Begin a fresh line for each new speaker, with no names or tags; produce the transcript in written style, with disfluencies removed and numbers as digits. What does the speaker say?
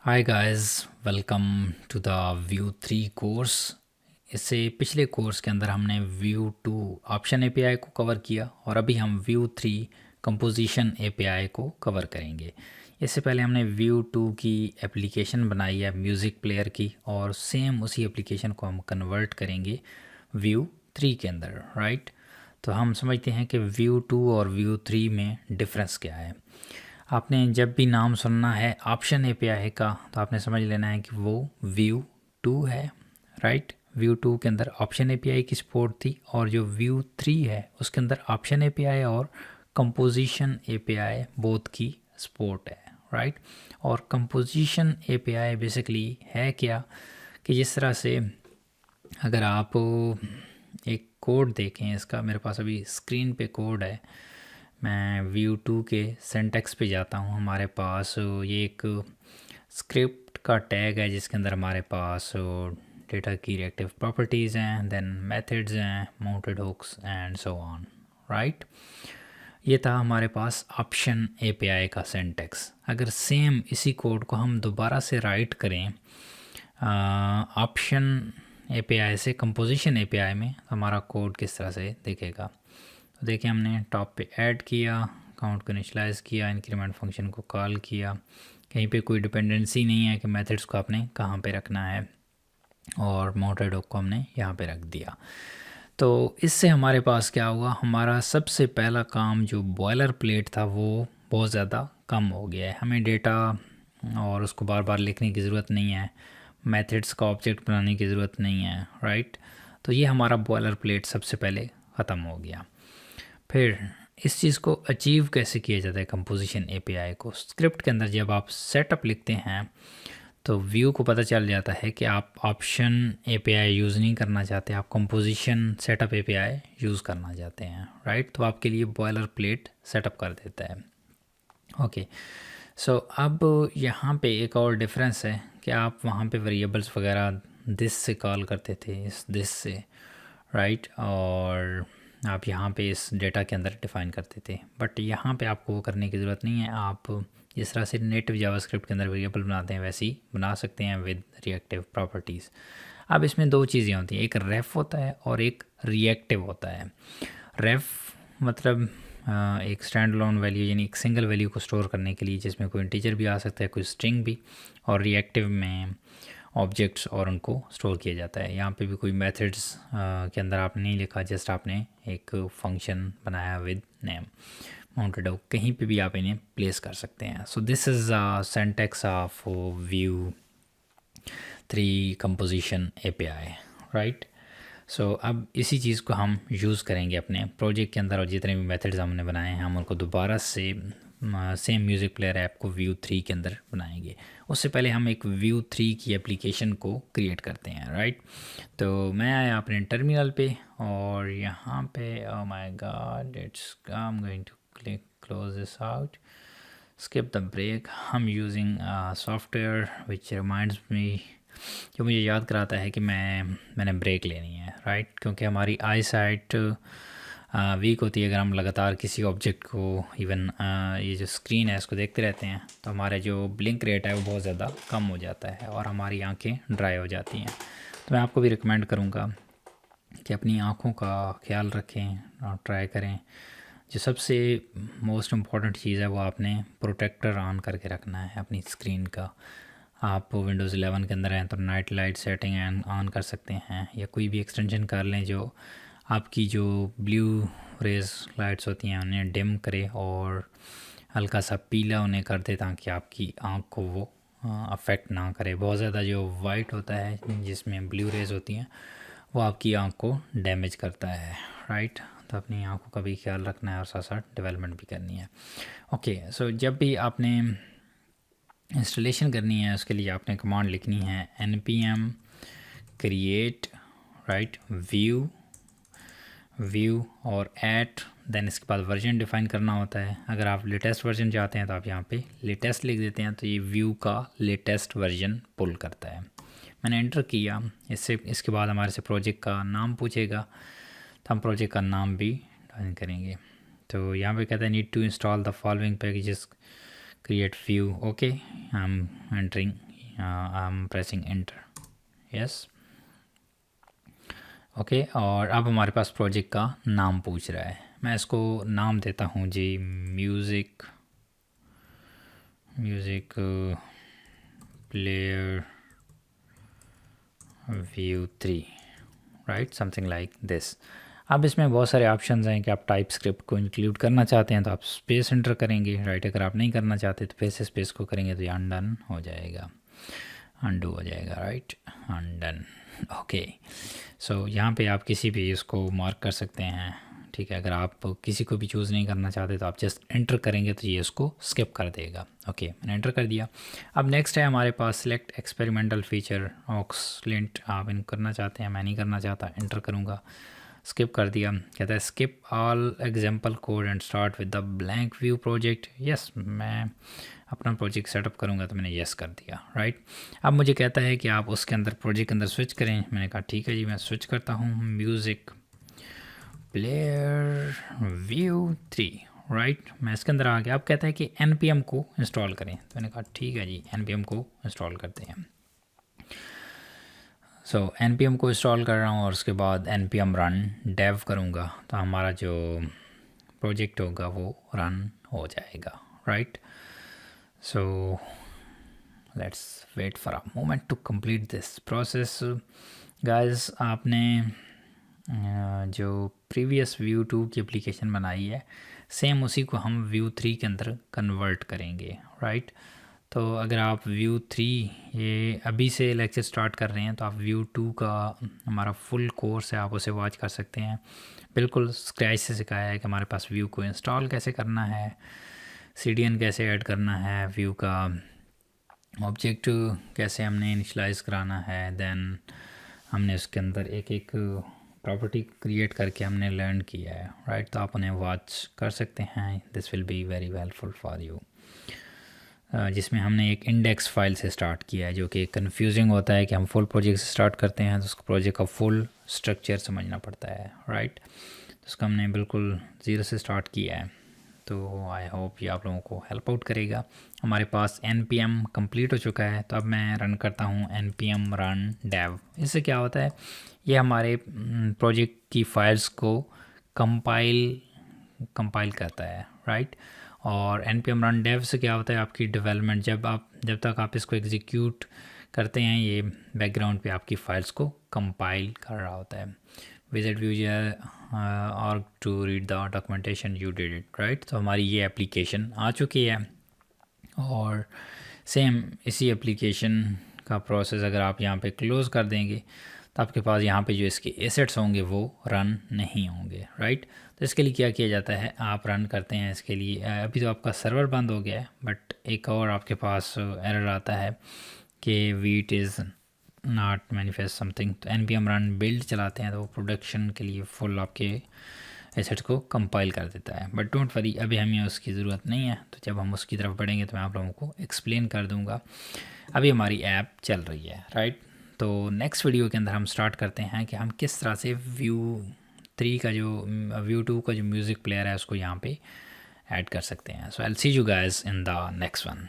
Hi guys, welcome to the Vue 3 course. इससे पिछले course के अंदर हमने व्यू 2 ऑप्शन एपीआई को कवर किया और अभी हम व्यू 3 कंपोजिशन एपीआई को कवर करेंगे। इससे पहले हमने व्यू 2 की एप्लीकेशन बनाई है म्यूज़िक प्लेयर की, और सेम उसी एप्लीकेशन को हम कन्वर्ट करेंगे व्यू 3 के अंदर, राइट। तो हम समझते हैं कि व्यू 2 और व्यू 3 में डिफरेंस क्या है। आपने जब भी नाम सुनना है ऑप्शन एपीआई का तो आपने समझ लेना है कि वो व्यू 2 है, राइट। व्यू 2 के अंदर ऑप्शन एपीआई की सपोर्ट थी, और जो व्यू 3 है उसके अंदर ऑप्शन एपीआई और कंपोजिशन एपीआई बोथ की सपोर्ट है, राइट। और कंपोजिशन एपीआई बेसिकली है क्या कि जिस तरह से अगर आप एक कोड देखें इसका, मेरे पास अभी स्क्रीन पे कोड है। मैं व्यू 2 के सिंटैक्स पे जाता हूँ। हमारे पास ये एक स्क्रिप्ट का टैग है जिसके अंदर हमारे पास डेटा की रिएक्टिव प्रॉपर्टीज़ हैं, देन मेथड्स हैं, mounted hooks and so on, right. ये था हमारे पास ऑप्शन एपीआई का सिंटैक्स। अगर सेम इसी कोड को हम दोबारा से राइट करें ऑप्शन एपीआई से कंपोजिशन एपीआई में, तो हमारा कोड किस तरह से दिखेगा। तो देखिए, हमने टॉप पे ऐड किया, काउंट को इनिशियलाइज़ किया, इंक्रीमेंट फंक्शन को कॉल किया। कहीं पे कोई डिपेंडेंसी नहीं है कि मेथड्स को आपने कहाँ पे रखना है, और माउंटेड हुक को हमने यहाँ पे रख दिया। तो इससे हमारे पास क्या हुआ, हमारा सबसे पहला काम जो बॉयलर प्लेट था वो बहुत ज़्यादा कम हो गया है। हमें डेटा और उसको बार बार लिखने की ज़रूरत नहीं है, मेथड्स का ऑब्जेक्ट बनाने की ज़रूरत नहीं है, राइट। तो ये हमारा बॉयलर प्लेट सबसे पहले ख़त्म हो गया। फिर इस चीज़ को अचीव कैसे किया जाता है कंपोजिशन एपीआई को। स्क्रिप्ट के अंदर जब आप सेटअप लिखते हैं तो व्यू को पता चल जाता है कि आप ऑप्शन एपीआई यूज़ नहीं करना चाहते, आप कंपोजिशन सेटअप एपीआई यूज़ करना चाहते हैं, राइट। तो आपके लिए बॉयलर प्लेट सेटअप कर देता है। ओके, सो अब यहाँ पे एक और डिफरेंस है कि आप वहाँ पे वेरिएबल्स वगैरह दिस से कॉल करते थे, इस दिस से, राइट। और आप यहाँ पे इस डेटा के अंदर डिफ़ाइन करते थे, बट यहाँ पे आपको वो करने की ज़रूरत नहीं है। आप जिस तरह से नेटिव जावास्क्रिप्ट के अंदर वेरिएबल बनाते हैं वैसे ही बना सकते हैं विद रिएक्टिव प्रॉपर्टीज़। अब इसमें दो चीज़ें होती हैं, एक रेफ होता है और एक रिएक्टिव होता है। रेफ मतलब एक स्टैंड अलोन वैल्यू, यानी एक सिंगल वैल्यू को स्टोर करने के लिए, जिसमें कोई इंटीजर भी आ सकता है, कोई स्ट्रिंग भी। और रिएक्टिव में ऑब्जेक्ट्स और उनको स्टोर किया जाता है। यहाँ पे भी कोई मेथड्स के अंदर आपने नहीं लिखा, जस्ट आपने एक फंक्शन बनाया विद नेम, माउंटेड हुक, कहीं पे भी आप इन्हें प्लेस कर सकते हैं। So this is syntax of view 3 composition API, right. So अब इसी चीज़ को हम यूज़ करेंगे अपने प्रोजेक्ट के अंदर, और जितने भी मेथड्स हमने बनाए हैं हम उनको दोबारा से सेम म्यूज़िक प्लेयर ऐप को व्यू 3 के अंदर बनाएंगे। उससे पहले हम एक व्यू 3 की एप्लीकेशन को क्रिएट करते हैं, राइट। तो मैं आया अपने टर्मिनल पे, और यहाँ पे oh my god, it's I am going to click close this out, skip the break. हम using software which reminds me, जो मुझे याद कराता है कि मैंने ब्रेक लेनी है, राइट। क्योंकि हमारी आई साइट वीक होती है अगर हम लगातार किसी ऑब्जेक्ट को, इवन ये जो स्क्रीन है इसको देखते रहते हैं, तो हमारा जो ब्लिंक रेट है वो बहुत ज़्यादा कम हो जाता है और हमारी आंखें ड्राई हो जाती हैं। तो मैं आपको भी रिकमेंड करूँगा कि अपनी आँखों का ख्याल रखें और ट्राई करें। जो सबसे मोस्ट इम्पॉर्टेंट चीज़ है वो आपने प्रोटेक्टर ऑन करके रखना है अपनी स्क्रीन का। आप विंडोज़ 11 के अंदर हैं तो नाइट लाइट सेटिंग ऑन कर सकते हैं, या कोई भी एक्सटेंशन कर लें जो आपकी जो ब्लू रेज लाइट्स होती हैं उन्हें डिम करे और हल्का सा पीला उन्हें कर दे, ताकि आपकी आँख को वो अफेक्ट ना करे। बहुत ज़्यादा जो वाइट होता है जिसमें ब्लू रेज होती हैं वो आपकी आँख को डैमेज करता है, राइट। तो अपनी आँखों का भी ख्याल रखना है और साथ साथ डेवलपमेंट भी करनी है। ओके, सो जब भी आपने इंस्टॉलेशन करनी है उसके लिए आपने कमांड लिखनी है npm create, राइट, व्यू और एट, देन इसके बाद वर्जन डिफ़ाइन करना होता है। अगर आप लेटेस्ट वर्जन चाहते हैं तो आप यहाँ पे लेटेस्ट लिख देते हैं, तो ये व्यू का लेटेस्ट वर्जन पुल करता है। मैंने एंटर किया, इसके बाद हमारे से प्रोजेक्ट का नाम पूछेगा, तो हम प्रोजेक्ट का नाम भी डाल करेंगे। तो यहाँ पे कहता है need to install the following packages create Vue. Okay, I am entering I am pressing enter, yes okay. और अब हमारे पास प्रोजेक्ट का नाम पूछ रहा है, मैं इसको नाम देता हूँ जी music player view 3, right, something like this. अब इसमें बहुत सारे ऑप्शंस हैं कि आप टाइप स्क्रिप्ट को इंक्लूड करना चाहते हैं तो आप स्पेस एंटर करेंगे, राइट। अगर आप नहीं करना चाहते तो फिर से स्पेस को करेंगे तो ये अनडन हो जाएगा, अनडू हो जाएगा, राइट, अनडन, ओके। सो यहाँ पे आप किसी भी इसको मार्क कर सकते हैं, ठीक है। अगर आप किसी को भी चूज़ नहीं करना चाहते तो आप जस्ट एंटर करेंगे तो ये इसको स्किप कर देगा, ओके। मैंने एंटर कर दिया। अब नेक्स्ट है हमारे पास सिलेक्ट एक्सपेरिमेंटल फीचर ऑक्सलेंट, आप इन करना चाहते हैं, मैं नहीं करना चाहता, एंटर करूँगा, स्किप कर दिया। कहता है skip all example code and start with the blank view project, yes, मैं अपना प्रोजेक्ट सेटअप करूँगा तो मैंने यस कर दिया, राइट। अब मुझे कहता है कि आप उसके अंदर प्रोजेक्ट के अंदर स्विच करें, मैंने कहा ठीक है जी, मैं स्विच करता हूँ म्यूज़िक प्लेयर व्यू 3, राइट। मैं इसके अंदर आ गया। अब कहता है कि npm को इंस्टॉल करें, तो मैंने कहा ठीक है जी, npm को इंस्टॉल करते हैं। सो npm को इंस्टॉल कर रहा हूँ और उसके बाद npm रन dev करूँगा तो हमारा जो प्रोजेक्ट होगा वो रन हो जाएगा, right. So let's wait for a moment to complete this process. Guys, आपने जो प्रीवियस व्यू 2 की एप्लीकेशन बनाई है सेम उसी को हम व्यू 3 के अंदर कन्वर्ट करेंगे, राइट। तो अगर आप व्यू 3 ये अभी से लेक्चर स्टार्ट कर रहे हैं तो आप व्यू 2 का हमारा फुल कोर्स है, आप उसे वॉच कर सकते हैं। बिल्कुल स्क्रैच से सिखाया है कि हमारे पास व्यू को इंस्टॉल कैसे करना है, CDN कैसे ऐड करना है, व्यू का ऑब्जेक्ट कैसे हमने इनिशलाइज कराना है, देन हमने उसके अंदर एक एक प्रॉपर्टी क्रिएट करके हमने लर्न किया है, राइट। तो आप उन्हें वॉच कर सकते हैं, this will be very helpful for you. जिसमें हमने एक इंडेक्स फाइल से स्टार्ट किया है, जो कि कंफ्यूजिंग होता है कि हम फुल प्रोजेक्ट से स्टार्ट करते हैं तो उसको प्रोजेक्ट का फुल स्ट्रक्चर समझना पड़ता है, राइट। तो उसका हमने बिल्कुल ज़ीरो से स्टार्ट किया है, तो आई होप ये आप लोगों को हेल्प आउट करेगा। हमारे पास npm कंप्लीट हो चुका है, तो अब मैं रन करता हूँ npm रन dev। इससे क्या होता है, ये हमारे प्रोजेक्ट की फाइल्स को कंपाइल करता है, राइट। और npm रन dev से क्या होता है, आपकी डेवलपमेंट जब तक आप इसको एग्जीक्यूट करते हैं ये बैकग्राउंड पे आपकी फाइल्स को कंपाइल कर रहा होता है। Visit Vue.org to read the documentation you did it, right. तो हमारी ये एप्लीकेशन आ चुकी है और सेम इसी एप्लीकेशन का प्रोसेस अगर आप यहाँ पे क्लोज़ कर देंगे तो आपके पास यहाँ पे जो इसके एसेट्स होंगे वो रन नहीं होंगे, राइट। तो इसके लिए क्या किया जाता है, आप रन करते हैं इसके लिए, अभी तो आपका सर्वर बंद हो गया है बट एक और आपके पास एरर आता है कि wheat is not manifest something. तो npm रन बिल्ड चलाते हैं तो वो प्रोडक्शन के लिए फुल आपके एसेट्स को कंपाइल कर देता है, बट डोंट वरी, अभी हमें उसकी ज़रूरत नहीं है। तो जब हम उसकी तरफ बढ़ेंगे तो मैं आप लोगों को एक्सप्लेन कर दूंगा। अभी हमारी ऐप चल रही है, राइट। तो नेक्स्ट वीडियो के अंदर हम स्टार्ट करते हैं कि हम किस तरह से व्यू 2 का जो म्यूज़िक प्लेयर है उसको यहाँ पे ऐड कर सकते हैं। So I will see you guys in the next one.